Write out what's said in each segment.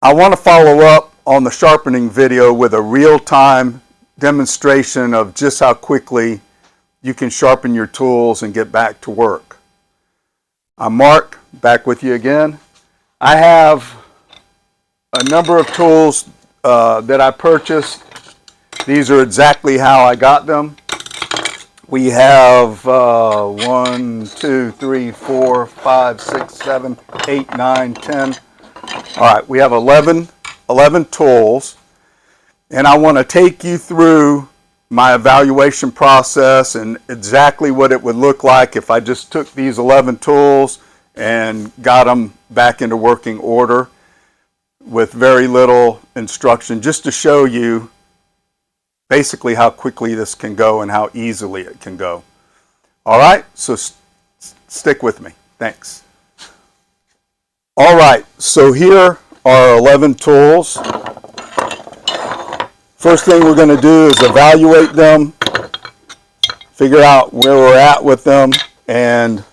I want to follow up on the sharpening video with a real-time demonstration of just how quickly you can sharpen your tools and get back to work. I'm Mark, back with you again. I have a number of tools that I purchased. These are exactly how I got them. We have 1, 2, 3, 4, 5, 6, 7, 8, 9, 10. All right, we have 11 tools, and I want to take you through my evaluation process and exactly what it would look like if I just took these 11 tools and got them back into working order with very little instruction, just to show you basically how quickly this can go and how easily it can go. All right, so stick with me. Thanks. All right, so here are 11 tools. First thing we're going to do is evaluate them, figure out where we're at with them, and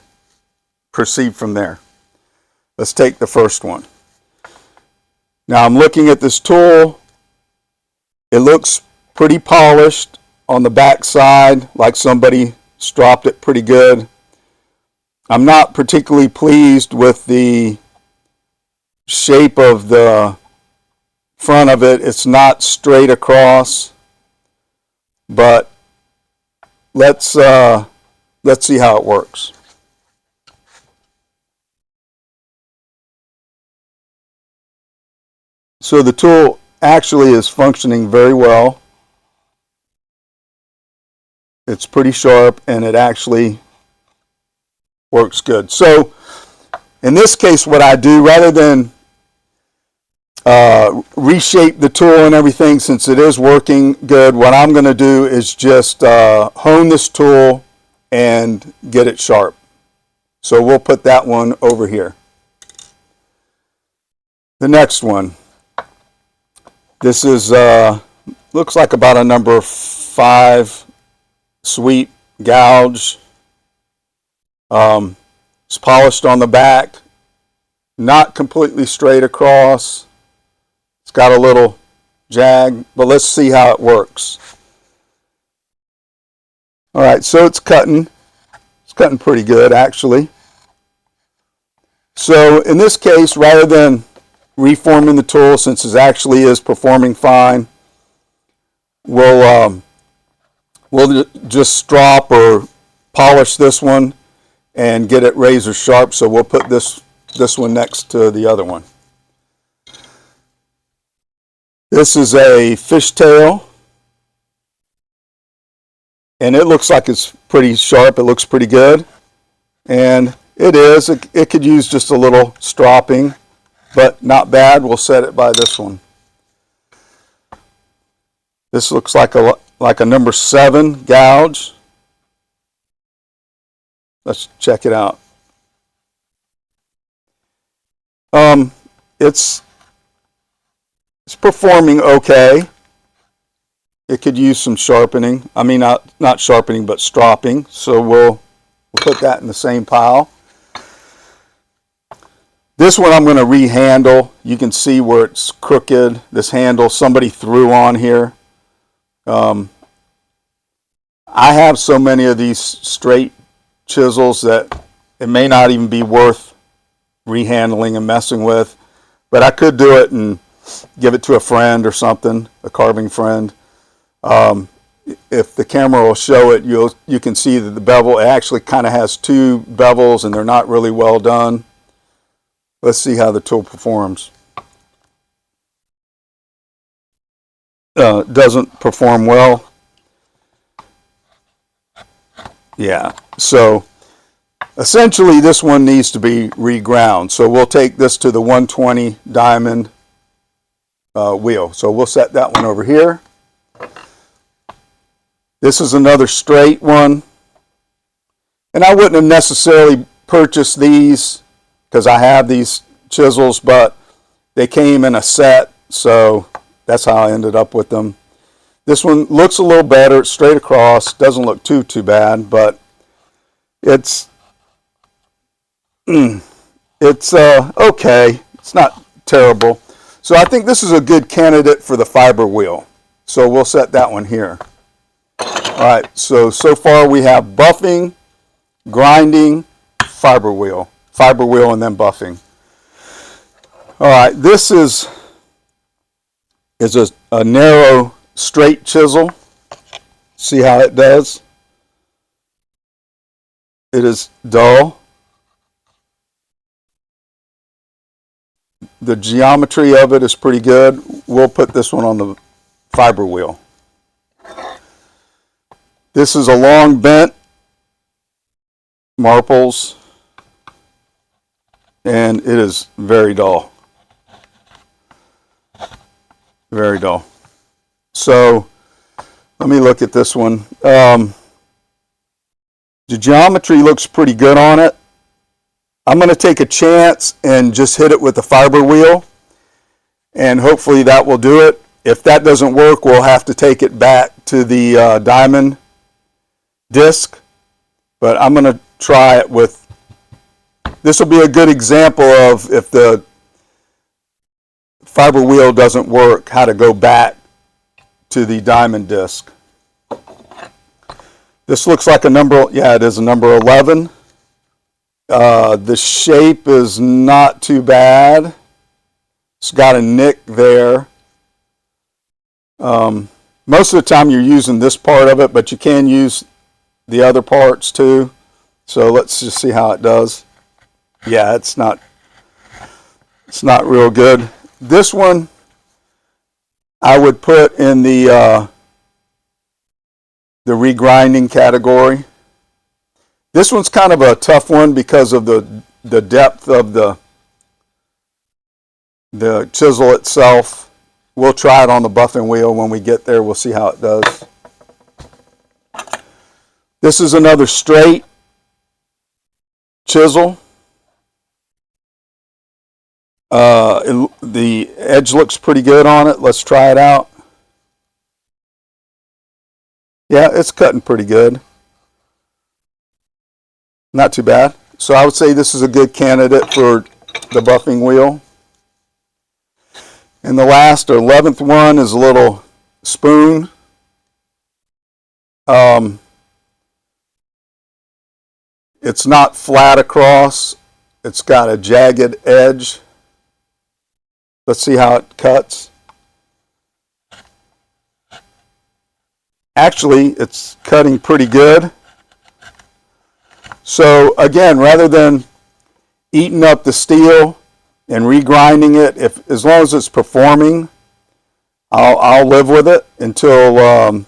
proceed from there. Let's take the first one. Now I'm looking at this tool. It looks pretty polished on the back side, like somebody stropped it pretty good. I'm not particularly pleased with the shape of the front of it. It's not straight across, but let's see how it works. So the tool actually is functioning very well. It's pretty sharp and it actually works good. So in this case, what I do, rather than reshape the tool and everything, since it is working good, what I'm going to do is just hone this tool and get it sharp. So we'll put that one over here. The next one, this is looks like about a number 5 sweep gouge. It's polished on the back, not completely straight across. It's got a little jag, but let's see how it works. All right, so it's cutting pretty good actually. So in this case, rather than reforming the tool, since it actually is performing fine, we'll just strop or polish this one and get it razor sharp. So we'll put this one next to the other one. This is a fishtail, and it looks like it's pretty sharp. It looks pretty good, and it is. It could use just a little stropping, but not bad. We'll set it by this one. This looks like a number 7 gouge. Let's check it out. It's performing okay. It could use some sharpening. I mean, not sharpening, but stropping. So we'll put that in the same pile. This one I'm going to rehandle. You can see where it's crooked. This handle somebody threw on here. I have so many of these straight chisels that it may not even be worth rehandling and messing with, but I could do it and give it to a friend or something, a carving friend. If the camera will show it, you can see that the bevel, it actually kind of has 2 bevels and they're not really well done. Let's see how the tool performs. Doesn't perform well. Yeah, so essentially this one needs to be reground. So we'll take this to the 120 diamond wheel. So we'll set that one over here. This is another straight one. And I wouldn't have necessarily purchased these because I have these chisels, but they came in a set, so that's how I ended up with them. This one looks a little better, it's straight across, doesn't look too bad, but it's It's okay. It's not terrible. So I think this is a good candidate for the fiber wheel. So we'll set that one here. All right, so far we have buffing, grinding, fiber wheel, and then buffing. All right, this is a narrow straight chisel. See how it does? It is dull. The geometry of it is pretty good. We'll put this one on the fiber wheel. This is a long bent marples, and it is very dull. Very dull. So let me look at this one. The geometry looks pretty good on it. I'm going to take a chance and just hit it with the fiber wheel, and hopefully that will do it. If that doesn't work, we'll have to take it back to the diamond disc, but I'm going to try it with, this will be a good example of if the fiber wheel doesn't work, how to go back to the diamond disc. This looks like a number, yeah, it is a number 11. The shape is not too bad. It's got a nick there. Most of the time you're using this part of it, but you can use the other parts too. So let's just see how it does. Yeah, it's not real good. This one I would put in the regrinding category. This one's kind of a tough one because of the depth of the chisel itself. We'll try it on the buffing wheel when we get there. We'll see how it does. This is another straight chisel. The edge looks pretty good on it. Let's try it out. Yeah, it's cutting pretty good. Not too bad. So I would say this is a good candidate for the buffing wheel. And the last, or 11th one, is a little spoon. It's not flat across. It's got a jagged edge. Let's see how it cuts. Actually, it's cutting pretty good. So again, rather than eating up the steel and regrinding it, as long as it's performing, I'll live with it until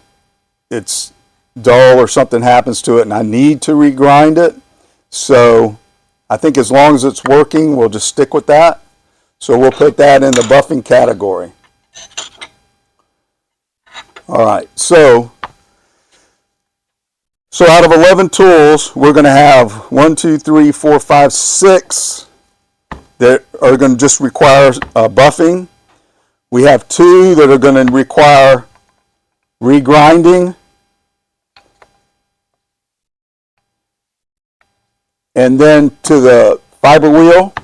it's dull or something happens to it and I need to regrind it. So I think as long as it's working, we'll just stick with that. So we'll put that in the buffing category. All right, so out of 11 tools, we're going to have 1, 2, 3, 4, 5, 6 that are going to just require buffing. We have 2 that are going to require regrinding. And then to the fiber wheel.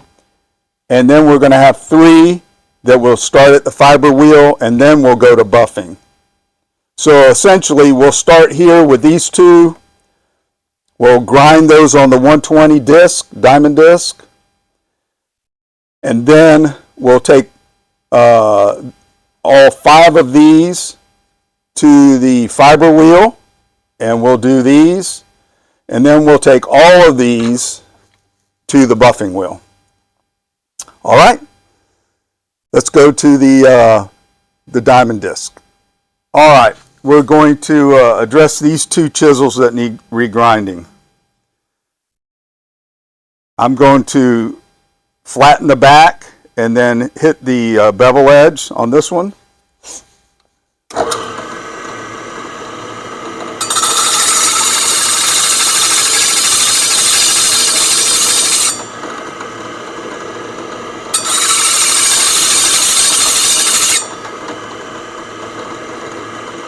And then we're going to have 3 that will start at the fiber wheel, and then we'll go to buffing. So essentially, we'll start here with these 2. We'll grind those on the 120 disc, diamond disc. And then we'll take all 5 of these to the fiber wheel, and we'll do these. And then we'll take all of these to the buffing wheel. All right, let's go to the diamond disc. All right, we're going to address these 2 chisels that need regrinding. I'm going to flatten the back and then hit the bevel edge on this one.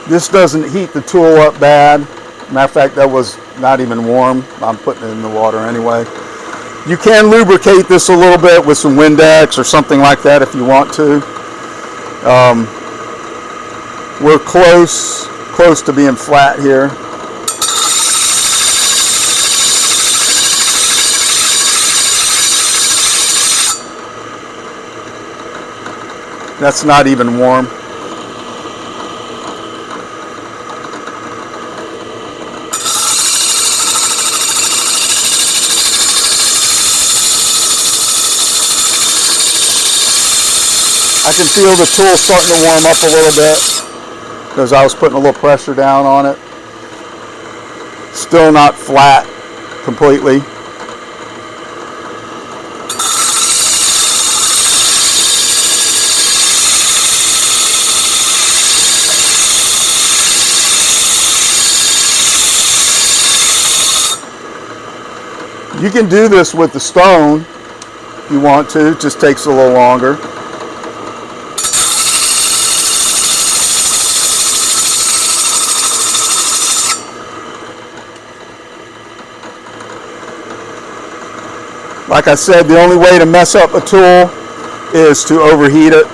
This doesn't heat the tool up bad. Matter of fact, that was not even warm. I'm putting it in the water anyway. You can lubricate this a little bit with some Windex or something like that if you want to. We're close to being flat here. That's not even warm. I can feel the tool starting to warm up a little bit because I was putting a little pressure down on it. Still not flat completely. You can do this with the stone if you want to. It just takes a little longer. Like I said, the only way to mess up a tool is to overheat it.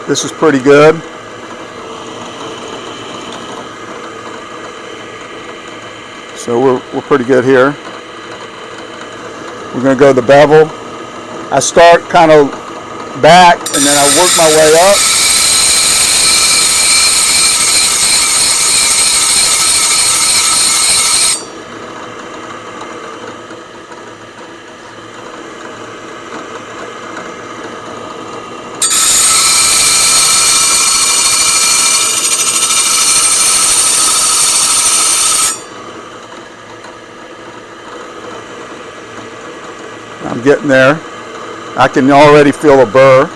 This is pretty good. So we're pretty good here. We're going to go to the bevel. I start kind of back and then I work my way up. I'm getting there. I can already feel a burr.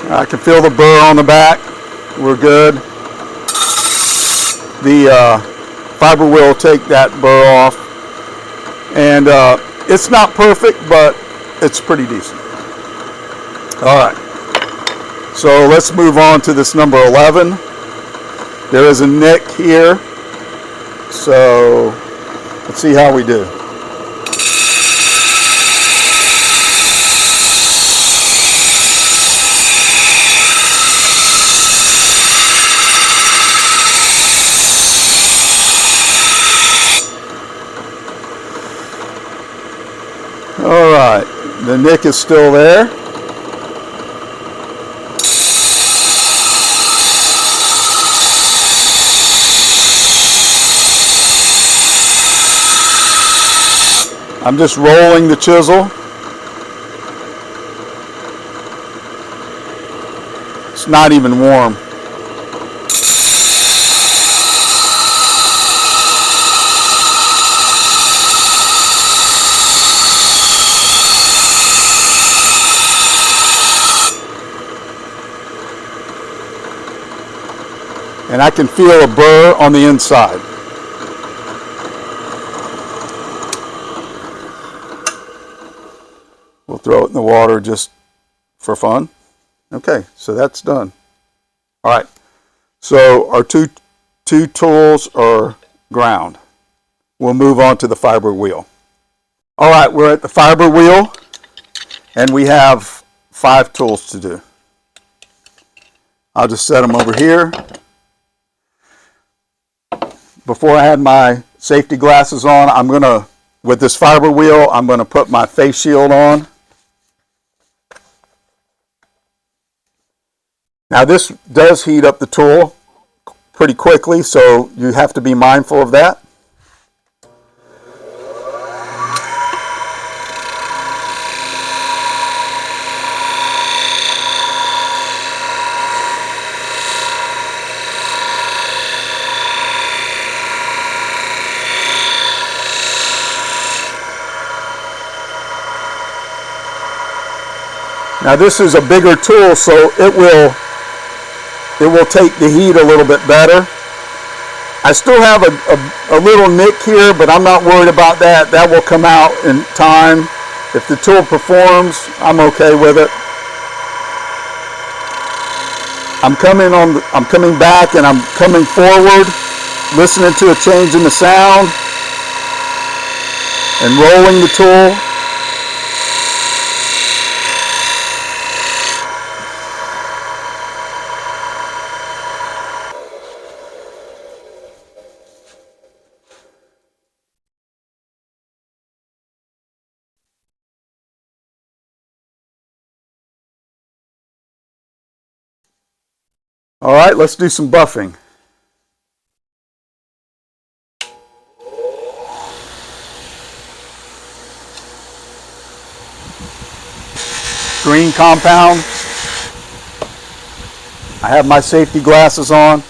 I can feel the burr on the back. We're good. The fiber wheel will take that burr off. And it's not perfect, but it's pretty decent. All right. So let's move on to this number 11. There is a nick here. So let's see how we do. All right, the nick is still there. I'm just rolling the chisel. It's not even warm. And I can feel a burr on the inside. We'll throw it in the water just for fun. Okay, so that's done. All right, so our two tools are ground. We'll move on to the fiber wheel. All right, we're at the fiber wheel, and we have 5 tools to do. I'll just set them over here. Before I had my safety glasses on, I'm gonna, with this fiber wheel, I'm gonna put my face shield on. Now this does heat up the tool pretty quickly, so you have to be mindful of that. Now this is a bigger tool, so it will take the heat a little bit better. I still have a little nick here, but I'm not worried about that. That will come out in time. If the tool performs, I'm okay with it. I'm coming back and I'm coming forward, listening to a change in the sound, and rolling the tool. All right, let's do some buffing. Green compound. I have my safety glasses on.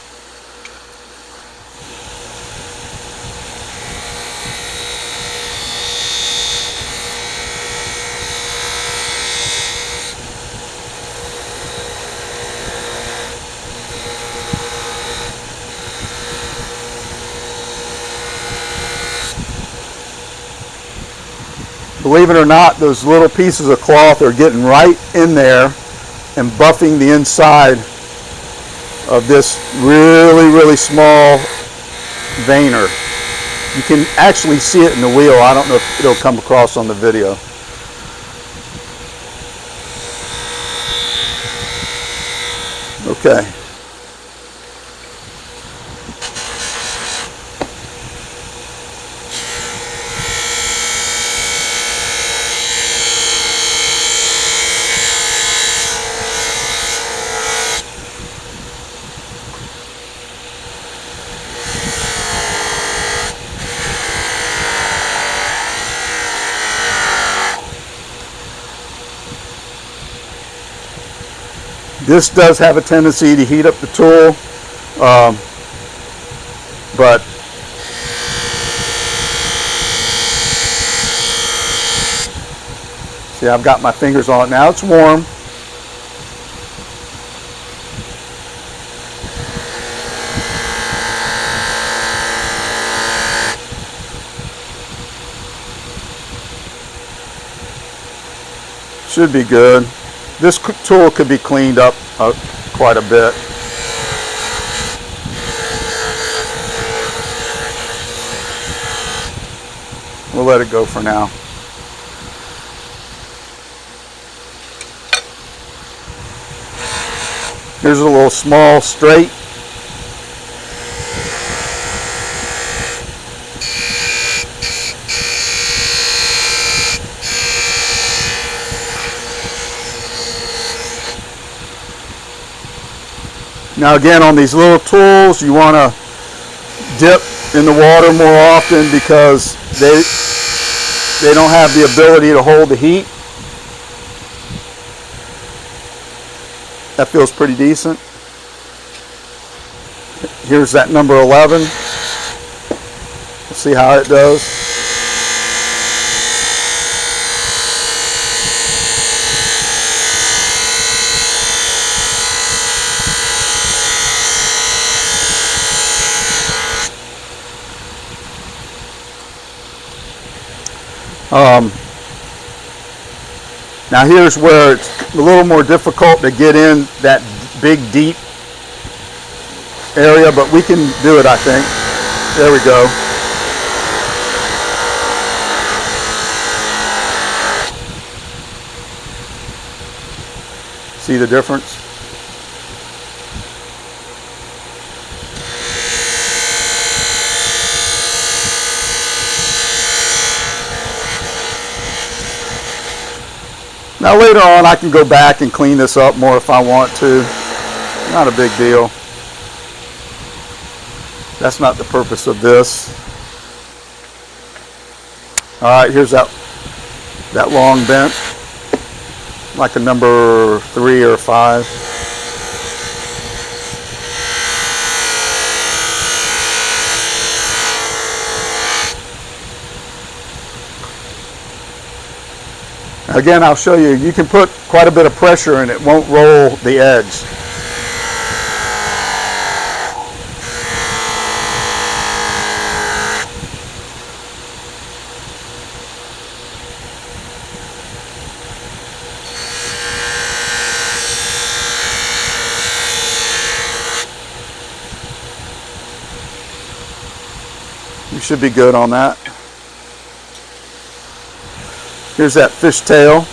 Believe it or not, those little pieces of cloth are getting right in there and buffing the inside of this really, really small veiner. You can actually see it in the wheel. I don't know if it'll come across on the video. Okay. This does have a tendency to heat up the tool, but see, I've got my fingers on it now. It's warm. Should be good. This tool could be cleaned up quite a bit. We'll let it go for now. Here's a little small straight. Now again, on these little tools, you want to dip in the water more often because they don't have the ability to hold the heat. That feels pretty decent. Here's that number 11. We'll see how it does. Now here's where it's a little more difficult to get in that big deep area, but we can do it, I think. There we go. See the difference? Now later on I can go back and clean this up more if I want to. Not a big deal. That's not the purpose of this. Alright, here's that long bent. Like a number 3 or 5. Again, I'll show you, you can put quite a bit of pressure and it won't roll the edge. You should be good on that. Here's that fishtail.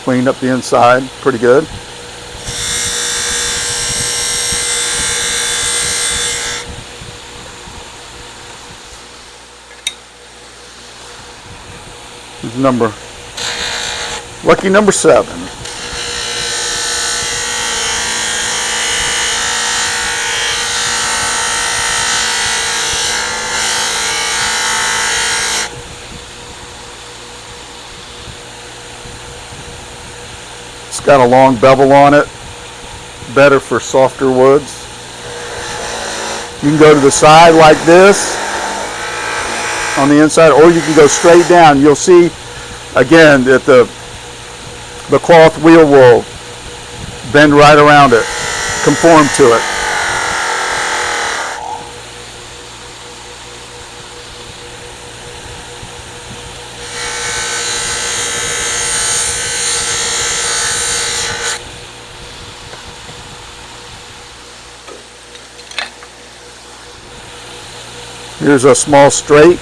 Cleaned up the inside pretty good. Lucky number 7. It's got a long bevel on it, better for softer woods. You can go to the side like this on the inside, or you can go straight down. You'll see again that the cloth wheel will bend right around it, conform to it. Here's a small straight.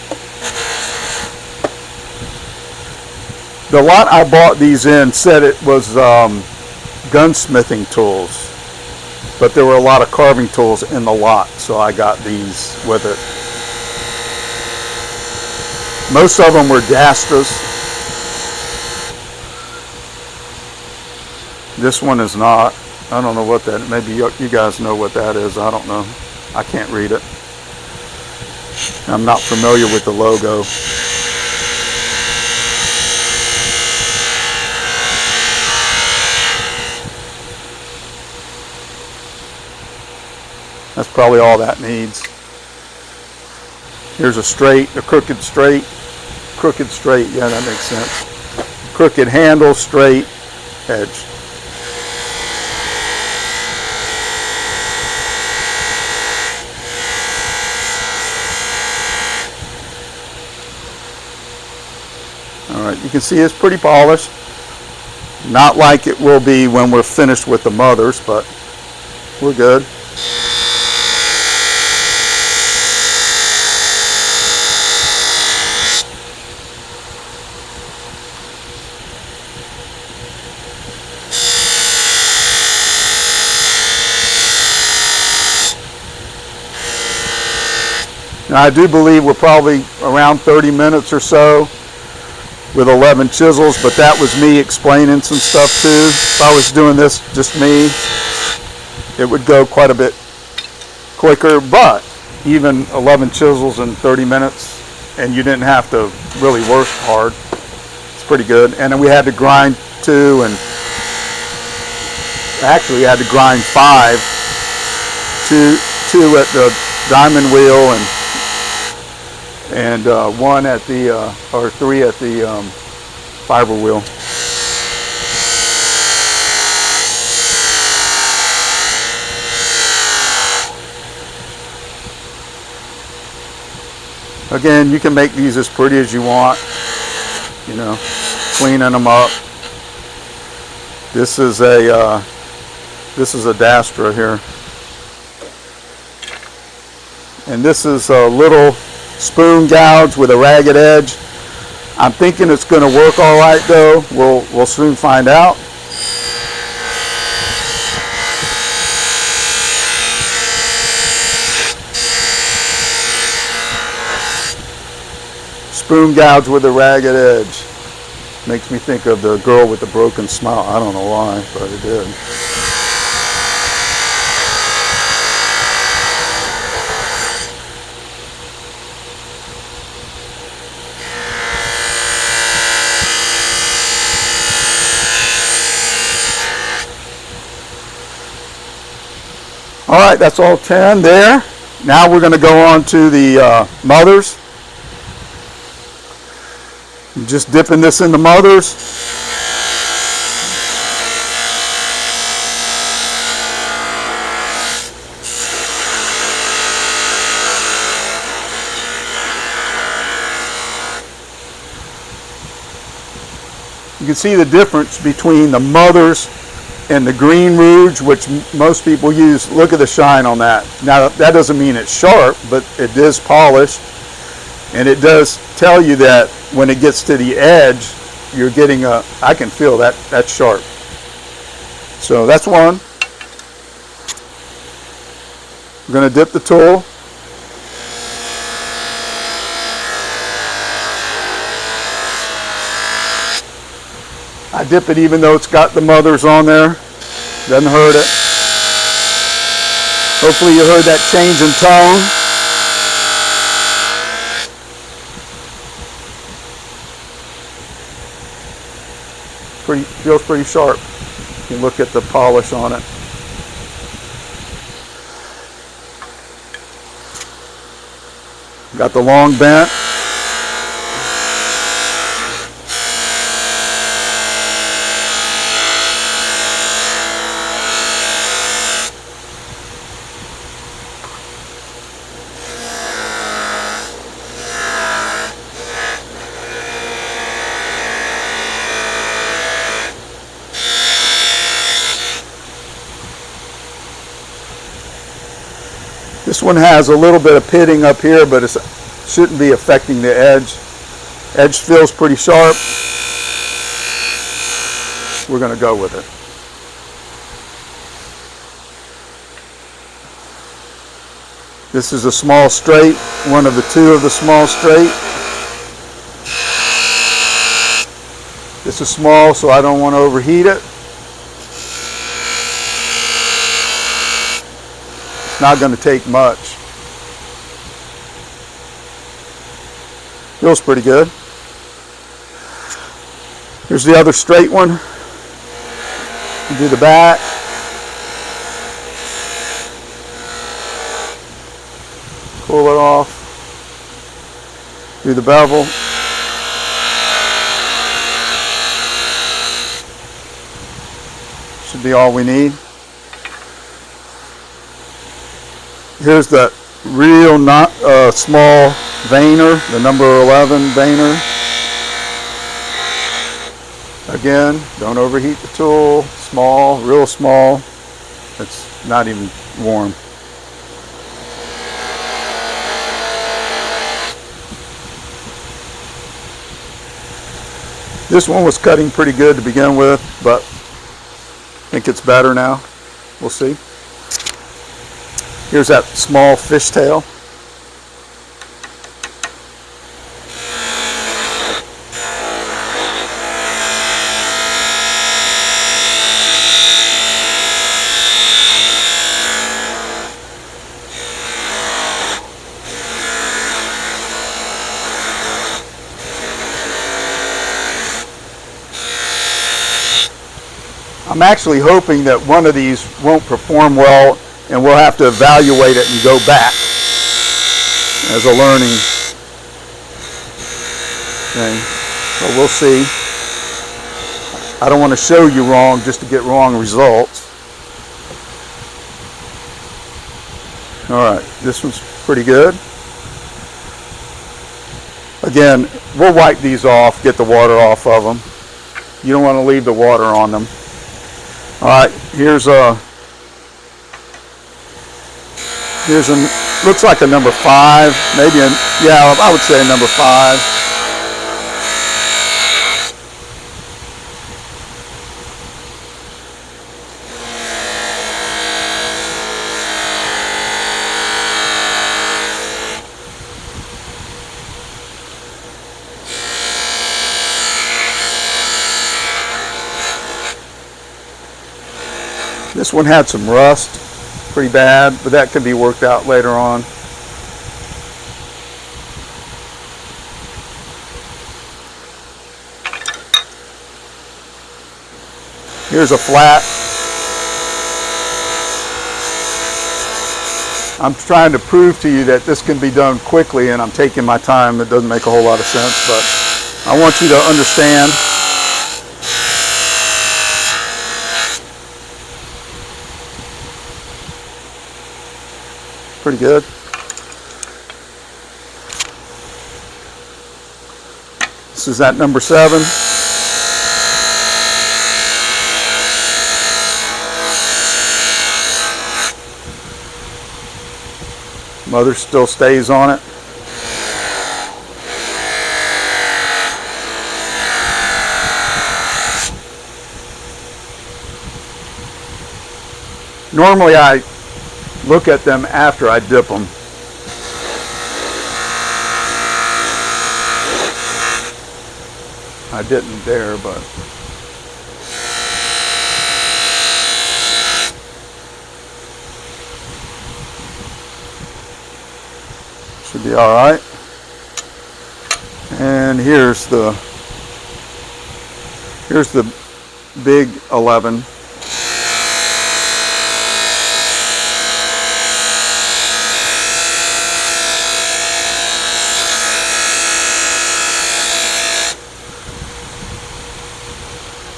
The lot I bought these in said it was gunsmithing tools, but there were a lot of carving tools in the lot, so I got these with it. Most of them were Dastras. This one is not. I don't know what that, maybe you guys know what that is. I don't know. I can't read it. I'm not familiar with the logo. That's probably all that needs. Here's a straight, a crooked straight. Crooked straight, yeah, that makes sense. Crooked handle, straight edge. Alright, you can see it's pretty polished. Not like it will be when we're finished with the mothers, but we're good. Now I do believe we're probably around 30 minutes or so with 11 chisels, but that was me explaining some stuff too. If I was doing this just me, it would go quite a bit quicker, but even 11 chisels in 30 minutes and you didn't have to really work hard. It's pretty good. And then we had to grind 2, and actually we had to grind 5, 2 at the diamond wheel and 1 at the or 3 at the fiber wheel. Again, you can make these as pretty as you want, you know, cleaning them up. This is a Dastra here, and this is a little spoon gouge with a ragged edge. I'm thinking it's going to work all right though. We'll soon find out. Spoon gouge with a ragged edge. Makes me think of the girl with the broken smile. I don't know why, but it did. All right, that's all 10 there. Now we're going to go on to the mothers. Just dipping this in the mothers. You can see the difference between the mothers and the green rouge, which most people use. Look at the shine on that. Now that doesn't mean it's sharp, but it is polished, and it does tell you that when it gets to the edge, you're getting a, I can feel that that's sharp. So that's one. I'm going to dip the tool. I dip it even though it's got the mothers on there. Doesn't hurt it. Hopefully you heard that change in tone. Feels pretty sharp. You can look at the polish on it. Got the long bent. This one has a little bit of pitting up here, but it shouldn't be affecting the edge. Edge feels pretty sharp. We're going to go with it. This is a small straight, one of the two of the small straight. This is small, so I don't want to overheat it. Not going to take much. Feels pretty good. Here's the other straight one. Do the back. Pull it off. Do the bevel. Should be all we need. Here's that real small veiner, the number 11 veiner. Again, don't overheat the tool. Small, real small. It's not even warm. This one was cutting pretty good to begin with, but I think it's better now. We'll see. Here's that small fishtail. I'm actually hoping that one of these won't perform well, and we'll have to evaluate it and go back as a learning thing. So we'll see. I don't want to show you wrong just to get wrong results. All right, this one's pretty good. Again, we'll wipe these off, get the water off of them. You don't want to leave the water on them. All right, here's a looks like a number 5, maybe yeah, I would say a number 5. This one had some rust. Pretty bad, but that could be worked out later on. Here's a flat. I'm trying to prove to you that this can be done quickly, and I'm taking my time. It doesn't make a whole lot of sense, but I want you to understand. Pretty good. This is at number 7. Mother still stays on it. Normally I look at them after I dip them. I didn't there, but should be all right. And here's the big 11.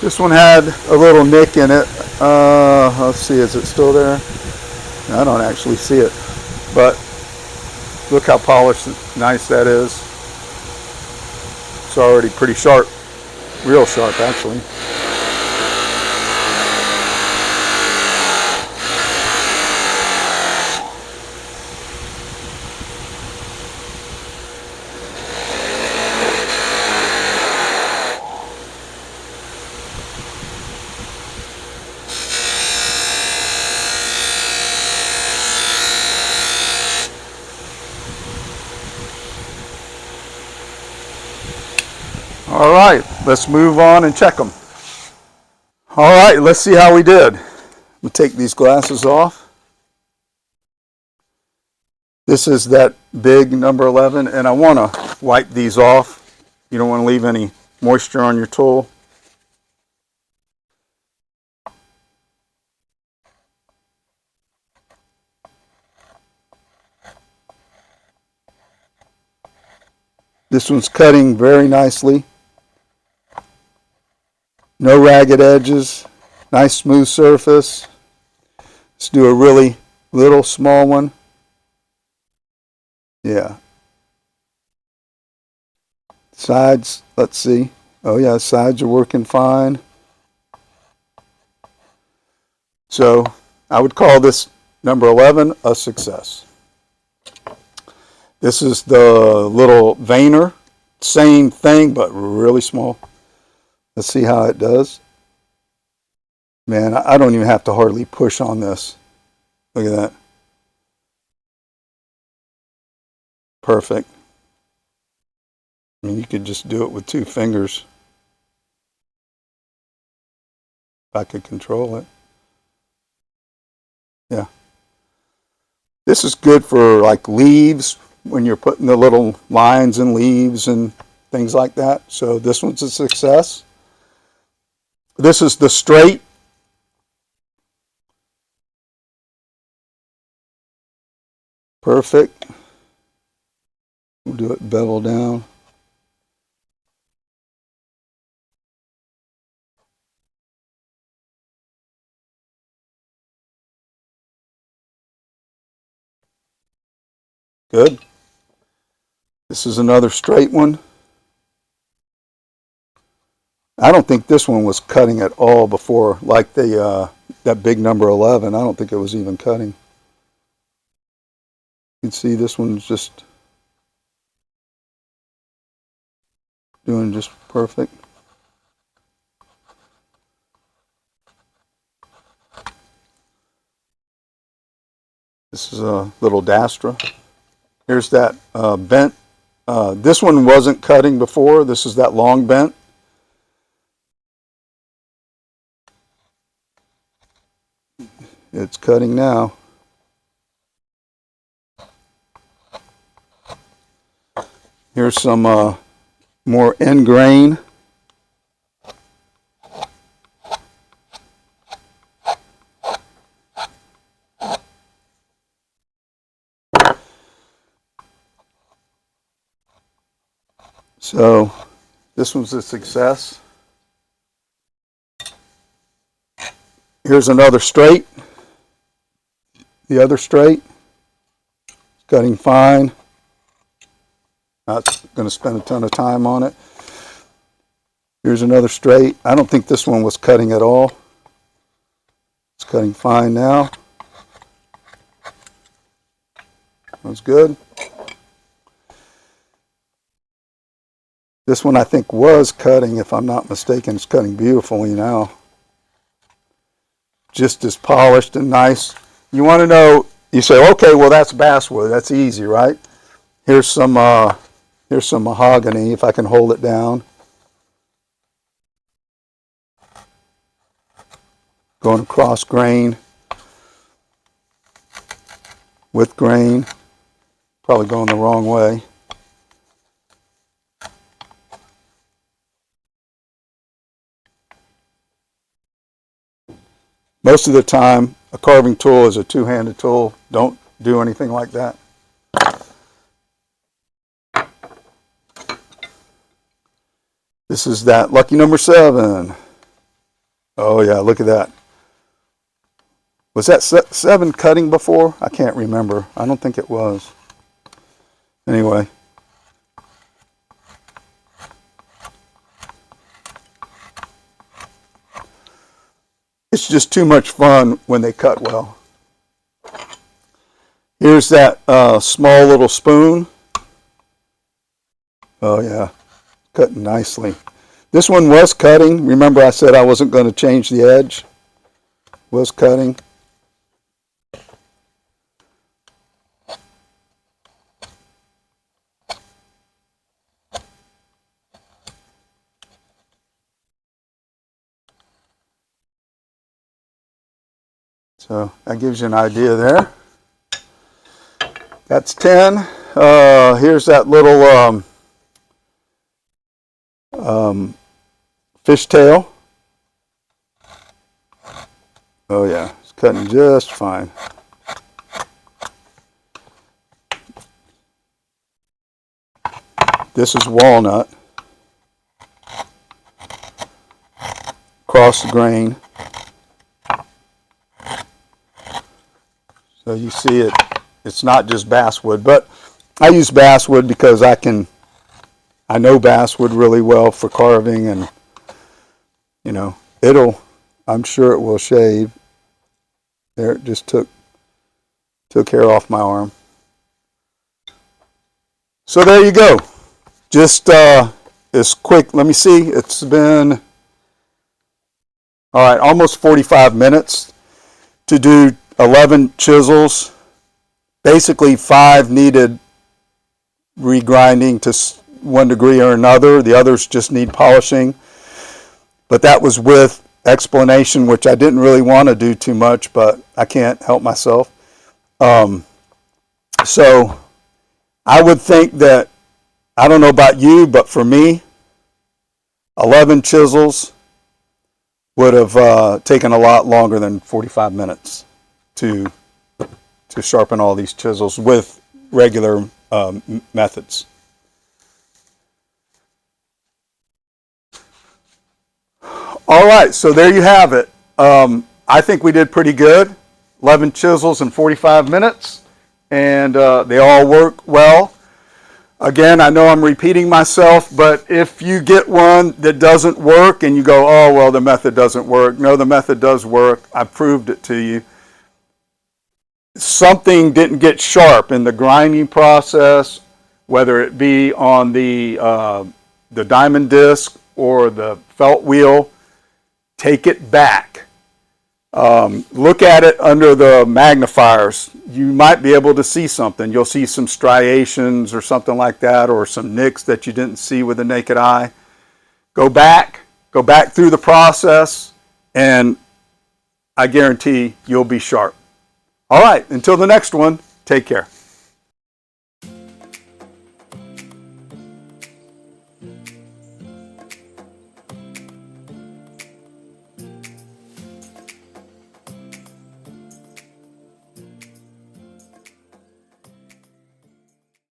This one had a little nick in it. Let's see, is it still there? I don't actually see it, but look how polished and nice that is. It's already pretty sharp, real sharp actually. All right, let's move on and check them. All right, let's see how we did. We'll take these glasses off. This is that big number 11, and I want to wipe these off. You don't want to leave any moisture on your tool. This one's cutting very nicely. No ragged edges, nice smooth surface. Let's do a really little small one. Yeah. Sides, let's see. Oh yeah, sides are working fine. So I would call this number 11 a success. This is the little veiner. Same thing, but really small. Let's see how it does. Man, I don't even have to hardly push on this. Look at that. Perfect. I mean, you could just do it with 2 fingers. If I could control it. Yeah. This is good for like leaves, when you're putting the little lines and leaves and things like that. So this one's a success. This is the straight. Perfect. We'll do it bevel down. Good. This is another straight one. I don't think this one was cutting at all before, like the that big number 11. I don't think it was even cutting. You can see this one's just doing just perfect. This is a little Dastra. Here's that bent. This one wasn't cutting before. This is that long bent. It's cutting now. Here's some more end grain. So this one's a success. Here's another straight. The other straight. Cutting fine. Not going to spend a ton of time on it. Here's another straight. I don't think this one was cutting at all. It's cutting fine now. That's good. This one I think was cutting, if I'm not mistaken. It's cutting beautifully now. Just as polished and nice. You want to know, you say, okay, well that's basswood. That's easy, right? Here's some mahogany, if I can hold it down. Going across grain, with grain, probably going the wrong way. Most of the time, a carving tool is a two-handed tool. Don't do anything like that. This is that lucky number 7. Oh yeah, look at that. Was that 7 cutting before? I can't remember. I don't think it was. Anyway. It's just too much fun when they cut well. Here's that small little spoon. Oh yeah, cutting nicely. This one was cutting. Remember I said I wasn't going to change the edge. Was cutting. So that gives you an idea there. That's 10. Here's that little fishtail. Oh yeah, it's cutting just fine. This is walnut. Cross the grain. So you see it, it's not just basswood, but I use basswood because I know basswood really well for carving, and you know, I'm sure it will shave. There, it just took hair off my arm. So there you go. Just as quick, let me see, it's been, all right, almost 45 minutes to do 11 chisels. Basically 5 needed regrinding to 1 degree or another. The others just need polishing. But that was with explanation, which I didn't really want to do too much, but I can't help myself. So I would think that, I don't know about you, but for me, 11 chisels would have taken a lot longer than 45 minutes to sharpen all these chisels with regular methods. All right, so there you have it. I think we did pretty good. 11 chisels in 45 minutes, and they all work well. Again, I know I'm repeating myself, but if you get one that doesn't work and you go, oh, well, the method doesn't work. No, the method does work. I proved it to you. Something didn't get sharp in the grinding process, whether it be on the diamond disc or the felt wheel. Take it back. Look at it under the magnifiers. You might be able to see something. You'll see some striations or something like that, or some nicks that you didn't see with the naked eye. Go back through the process, and I guarantee you'll be sharp. All right, until the next one, take care.